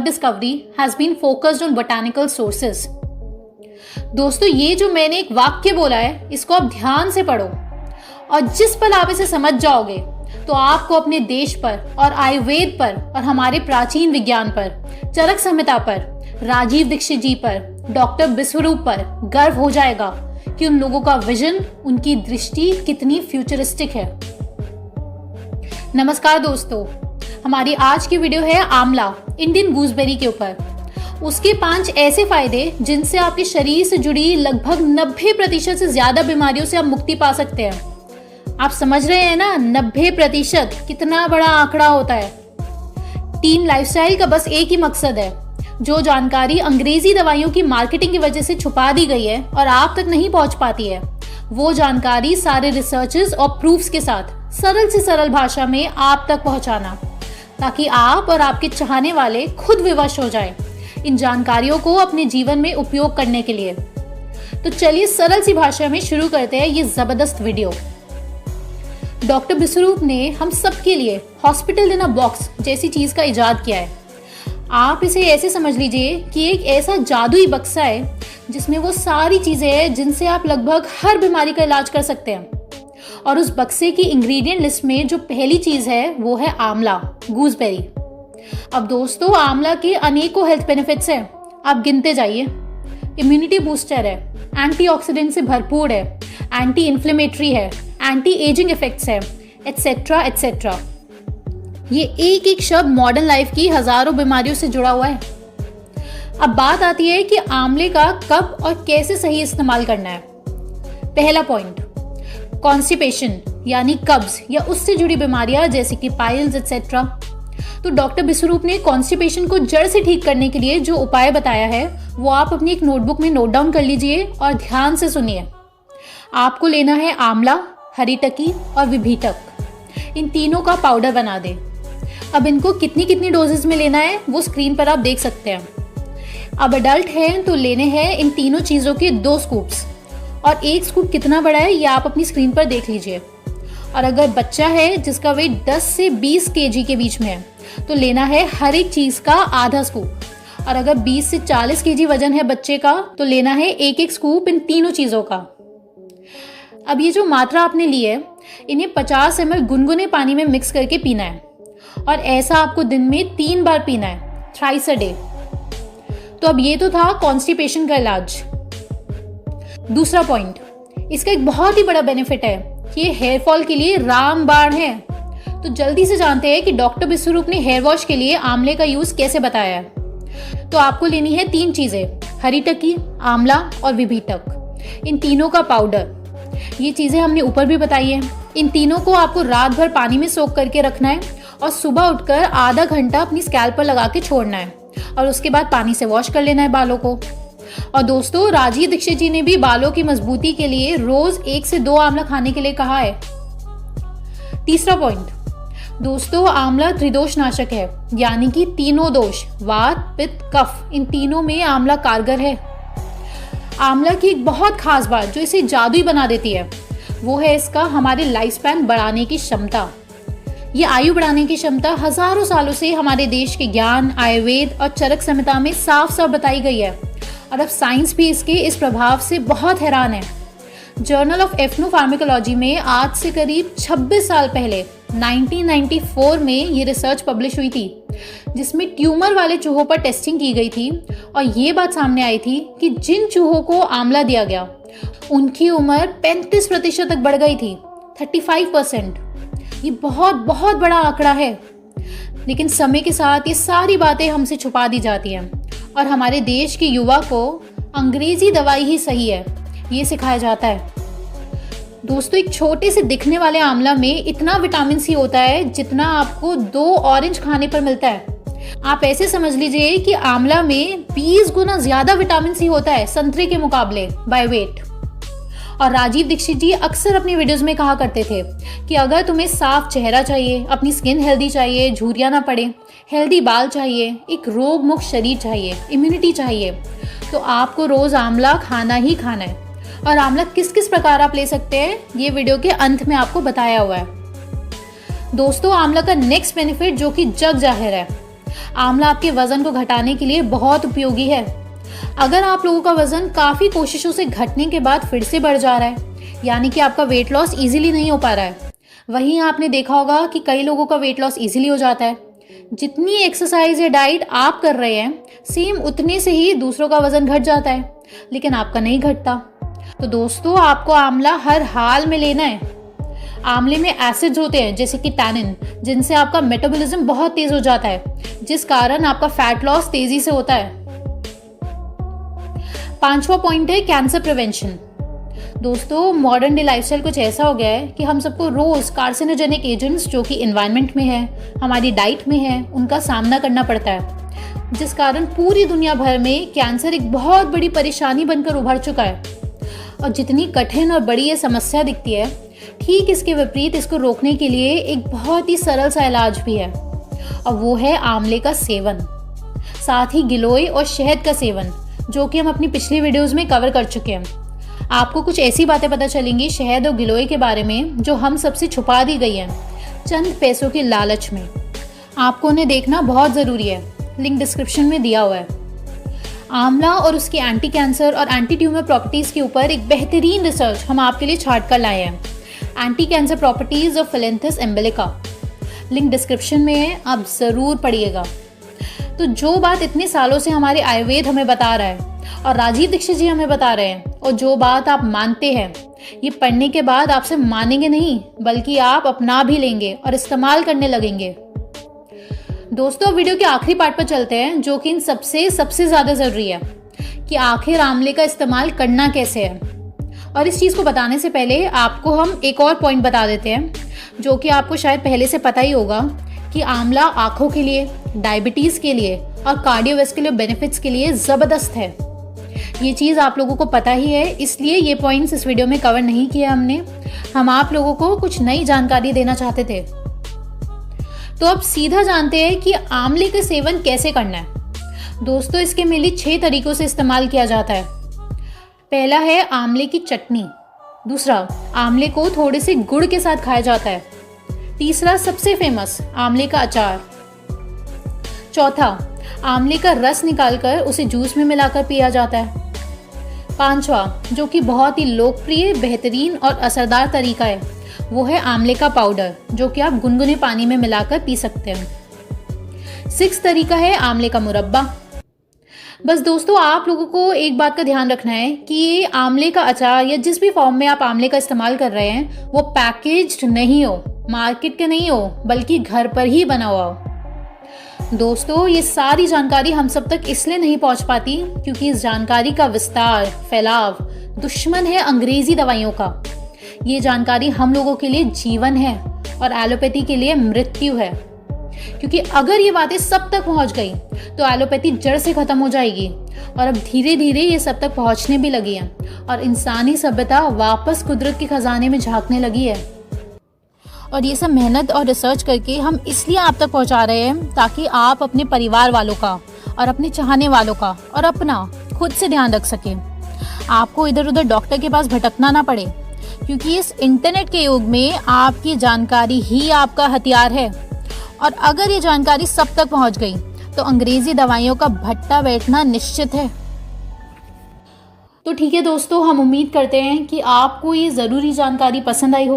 discovery has been focused on botanical sources. दोस्तों, ये जो मैंने एक वाक्य बोला है, इसको आप ध्यान से पढ़ो और जिस पल आप इसे समझ जाओगे तो आपको अपने देश पर और आयुर्वेद पर और हमारे प्राचीन विज्ञान पर, चरक संहिता पर, राजीव दीक्षित जी पर, डॉक्टर विश्वरूप पर गर्व हो जाएगा कि उन लोगों का विजन, उनकी दृष्टि कितनी फ्यूचरिस्टिक है। नमस्कार दोस्तों, हमारी आज की वीडियो है आंवला, इंडियन गूसबेरी के ऊपर। उसके 5 ऐसे फायदे जिनसे आपके शरीर से जुड़ी लगभग 90% से ज्यादा बीमारियों से आप मुक्ति पा सकते हैं। आप समझ रहे हैं ना, 90% कितना बड़ा आंकड़ा होता है। टीम लाइफस्टाइल का बस एक ही मकसद है, जो जानकारी अंग्रेजी दवाइयों की मार्केटिंग की वजह से छुपा दी गई है और आप तक नहीं पहुंच पाती है, वो जानकारी सारे रिसर्चेस और प्रूफ्स के साथ सरल से सरल भाषा में आप तक पहुंचाना, ताकि आप और आपके चाहने वाले खुद विवश हो जाएं इन जानकारियों को अपने जीवन में उपयोग करने के लिए। तो चलिए सरल सी भाषा में शुरू करते हैं ये जबरदस्त वीडियो। डॉक्टर विश्वरूप ने हम सबके लिए हॉस्पिटल इन अ बॉक्स जैसी चीज का इजाद किया है। आप इसे ऐसे समझ लीजिए कि एक ऐसा जादुई बक्सा है जिसमें वो सारी चीजें हैं जिनसे आप लगभग हर बीमारी का इलाज कर सकते हैं। और उस बक्से की इंग्रेडिएंट लिस्ट में जो पहली चीज है वो है आंवला, गूसबेरी। अब दोस्तों, आंवला के अनेकों हेल्थ बेनिफिट्स हैं, आप गिनते जाइए। इम्यूनिटी बूस्टर है, एंटीऑक्सीडेंट से भरपूर है, एंटी इन्फ्लेमेटरी है, एंटी एजिंग इफेक्ट्स है, एटसेट्रा एटसेट्रा। ये एक एक शब्द मॉडर्न लाइफ की हजारों बीमारियों से जुड़ा हुआ है। अब बात आती है कि आंवले का कब और कैसे सही इस्तेमाल करना है। पहला पॉइंट, कॉन्स्टिपेशन यानी कब्ज या उससे जुड़ी बीमारियां जैसे कि पाइल्स एटसेट्रा। तो डॉक्टर विश्वरूप ने कॉन्स्टिपेशन को जड़ से ठीक करने के लिए जो उपाय बताया है वो आप अपनी एक नोटबुक में नोट डाउन कर लीजिए और ध्यान से सुनिए। आपको लेना है आंवला, हरीटकी और विभीटक। इन तीनों का पाउडर बना दें। अब इनको कितनी कितनी डोजेस में लेना है वो स्क्रीन पर आप देख सकते हैं। अब अडल्ट हैं तो लेने हैं इन तीनों चीज़ों के 2 स्कूप्स, और एक स्कूप कितना बड़ा है ये आप अपनी स्क्रीन पर देख लीजिए। और अगर बच्चा है जिसका वेट 10 से 20 kg के बीच में है तो लेना है हर एक चीज़ का आधा स्कूप। और अगर 20 से 40 kg वजन है बच्चे का तो लेना है एक एक स्कूप इन तीनों चीज़ों का। अब ये जो मात्रा आपने ली है, इन्हें 50 ml गुनगुने पानी में मिक्स करके पीना है, और ऐसा आपको दिन में 3 बार पीना है, थ्राइस अ डे। तो अब ये तो था कॉन्स्टिपेशन का इलाज। दूसरा पॉइंट, इसका एक बहुत ही बड़ा बेनिफिट है कि ये हेयर फॉल के लिए रामबाण है। तो जल्दी से जानते हैं कि डॉक्टर विश्वरूप ने हेयर वॉश के लिए आंवले का यूज कैसे बताया है। तो आपको लेनी है 3 चीजें, हरीटकी, आंवला और विभीटक। इन तीनों का पाउडर, ये चीजें हमने ऊपर भी बताई है। इन तीनों को आपको रात भर पानी में सोक करके रखना है और सुबह उठकर आधा घंटा अपनी स्कैल्प पर लगा के छोड़ना है, और उसके बाद पानी से वॉश कर लेना है बालों को। और दोस्तों, राजीव दीक्षित जी ने भी बालों की मजबूती के लिए रोज 1 से 2 आंवला खाने के लिए कहा है। तीसरा पॉइंट, दोस्तों, आंवला त्रिदोष नाशक है, यानी कि तीनों दोष, वात, पित्त, कफ, इन तीनों में आंवला कारगर है। आंवला की एक बहुत खास बात जो इसे जादुई बना देती है वो है इसका हमारे लाइफ स्पैन बढ़ाने की क्षमता। ये आयु बढ़ाने की क्षमता हजारों सालों से हमारे देश के ज्ञान, आयुर्वेद और चरक संहिता में साफ साफ बताई गई है, और अब साइंस भी इसके इस प्रभाव से बहुत हैरान है। जर्नल ऑफ एथनोफार्माकोलॉजी में आज से करीब 26 साल पहले 1994 में ये रिसर्च पब्लिश हुई थी, जिसमें ट्यूमर वाले चूहों पर टेस्टिंग की गई थी, और ये बात सामने आई थी कि जिन चूहों को आंवला दिया गया उनकी उम्र 35% तक बढ़ गई थी, 35%। ये बहुत बहुत बड़ा आंकड़ा है। लेकिन समय के साथ ये सारी बातें हमसे छुपा दी जाती हैं, और हमारे देश के युवा को अंग्रेजी दवाई ही सही है ये सिखाया जाता है। दोस्तों, एक छोटे से दिखने वाले आंवला में इतना विटामिन सी होता है जितना आपको 2 ऑरेंज खाने पर मिलता है। आप ऐसे समझ लीजिए कि आंवला में 20 गुना ज्यादा विटामिन सी होता है संतरे के मुकाबले बाय वेट। और राजीव दीक्षित जी अक्सर अपनी वीडियोस में कहा करते थे कि अगर तुम्हें साफ चेहरा चाहिए, अपनी स्किन हेल्दी चाहिए, झुर्रियां ना पड़े, हेल्दी बाल चाहिए, एक रोग मुक्त शरीर चाहिए, इम्यूनिटी चाहिए, तो आपको रोज आंवला खाना ही खाना है। और आंवला किस किस प्रकार आप ले सकते हैं ये वीडियो के अंत में आपको बताया हुआ है। दोस्तों, आंवला का नेक्स्ट बेनिफिट जो कि जग जाहिर है, आंवला आपके वजन को घटाने के लिए बहुत उपयोगी है। अगर आप लोगों का वजन काफ़ी कोशिशों से घटने के बाद फिर से बढ़ जा रहा है, यानी कि आपका वेट लॉस इजीली नहीं हो पा रहा है, वहीं आपने देखा होगा कि कई लोगों का वेट लॉस इजीली हो जाता है। जितनी एक्सरसाइज या डाइट आप कर रहे हैं, सेम उतने से ही दूसरों का वजन घट जाता है, लेकिन आपका नहीं घटता। तो दोस्तों, आपको आंवला हर हाल में लेना है। आंवले में एसिड्स होते हैं जैसे कि टैनिन, जिनसे आपका मेटाबॉलिज्म बहुत तेज हो जाता है, जिस कारण आपका फैट लॉस तेजी से होता है। 5वां पॉइंट है कैंसर प्रिवेंशन। दोस्तों, मॉडर्न डे लाइफस्टाइल कुछ ऐसा हो गया है कि हम सबको रोज कार्सिनोजेनिक एजेंट्स जो कि एनवायरनमेंट में है, हमारी डाइट में है, उनका सामना करना पड़ता है, जिस कारण पूरी दुनिया भर में कैंसर एक बहुत बड़ी परेशानी बनकर उभर चुका है। और जितनी कठिन और बड़ी ये समस्या दिखती है, ठीक इसके विपरीत इसको रोकने के लिए एक बहुत ही सरल सा इलाज भी है, और वो है आंवले का सेवन, साथ ही गिलोय और शहद का सेवन, जो कि हम अपनी पिछली वीडियोस में कवर कर चुके हैं। आपको कुछ ऐसी बातें पता चलेंगी शहद और गिलोय के बारे में जो हम सबसे छुपा दी गई हैं चंद पैसों के लालच में। आपको उन्हें देखना बहुत ज़रूरी है, लिंक डिस्क्रिप्शन में दिया हुआ है। आंवला और उसकी एंटी कैंसर और एंटी ट्यूमर प्रॉपर्टीज़ के ऊपर एक बेहतरीन रिसर्च हम आपके लिए छाट कर लाए हैं, anti cancer properties of Phyllanthus emblica. Link description में है, आप ज़रूर पढ़िएगा। तो जो बात इतने सालों से हमारे आयुर्वेद हमें बता रहा है और राजीव दीक्षित जी हमें बता रहे हैं, और जो बात आप मानते हैं, ये पढ़ने के बाद आप सिर्फ मानेंगे नहीं, बल्कि आप अपना भी लेंगे और इस्तेमाल करने लगेंगे। दोस्तों, वीडियो के आखिरी पार्ट पर चलते हैं, जो कि इन सबसे ज़्यादा ज़रूरी है कि आखिर आंवले का इस्तेमाल करना कैसे है। और इस चीज़ को बताने से पहले आपको हम एक और पॉइंट बता देते हैं, जो कि आपको शायद पहले से पता ही होगा कि आंवला आँखों के लिए, डायबिटीज़ के लिए और कार्डियोवैस्कुलर बेनिफिट्स के लिए ज़बरदस्त है। ये चीज़ आप लोगों को पता ही है, इसलिए ये पॉइंट्स इस वीडियो में कवर नहीं किया हमने। हम आप लोगों को कुछ नई जानकारी देना चाहते थे। तो अब सीधा जानते हैं कि आंवले का सेवन कैसे करना है। दोस्तों, इसके मेनली 6 तरीकों से इस्तेमाल किया जाता है। पहला है आंवले की चटनी। दूसरा, आंवले को थोड़े से गुड़ के साथ खाया जाता है। तीसरा, सबसे फेमस, आंवले का अचार। चौथा, आंवले का रस निकालकर उसे जूस में मिलाकर पिया जाता है। 5वां, जो कि बहुत ही लोकप्रिय, बेहतरीन और असरदार तरीका है, वो है आंवले का पाउडर, जो कि आप गुनगुने पानी में मिलाकर पी सकते हैं। 6वां तरीका है आंवले का मुरब्बा। बस दोस्तों, आप लोगों को एक बात का ध्यान रखना है कि ये आंवले का अचार या जिस भी फॉर्म में आप आंवले का इस्तेमाल कर रहे हैं, वो पैकेज्ड नहीं हो, मार्केट के नहीं हो, बल्कि घर पर ही बना हुआ हो। दोस्तों, ये सारी जानकारी हम सब तक इसलिए नहीं पहुंच पाती क्योंकि इस जानकारी का विस्तार, फैलाव दुश्मन है अंग्रेजी दवाइयों का। ये जानकारी हम लोगों के लिए जीवन है और एलोपैथी के लिए मृत्यु है, क्योंकि अगर ये बातें सब तक पहुंच गई तो एलोपैथी जड़ से खत्म हो जाएगी। और अब धीरे धीरे ये सब तक पहुंचने भी लगी है और इंसानी सभ्यता वापस कुदरत के खजाने में झांकने लगी है। और ये सब मेहनत और रिसर्च करके हम इसलिए आप तक पहुंचा रहे हैं ताकि आप अपने परिवार वालों का और अपने चाहने वालों का और अपना खुद से ध्यान रख सकें। आपको इधर उधर डॉक्टर के पास भटकना ना पड़े, क्योंकि इस इंटरनेट के युग में आपकी जानकारी ही आपका हथियार है। और अगर ये जानकारी सब तक पहुंच गई तो अंग्रेजी दवाइयों का भट्टा बैठना निश्चित है। तो ठीक है दोस्तों, हम उम्मीद करते हैं कि आपको ये ज़रूरी जानकारी पसंद आई हो।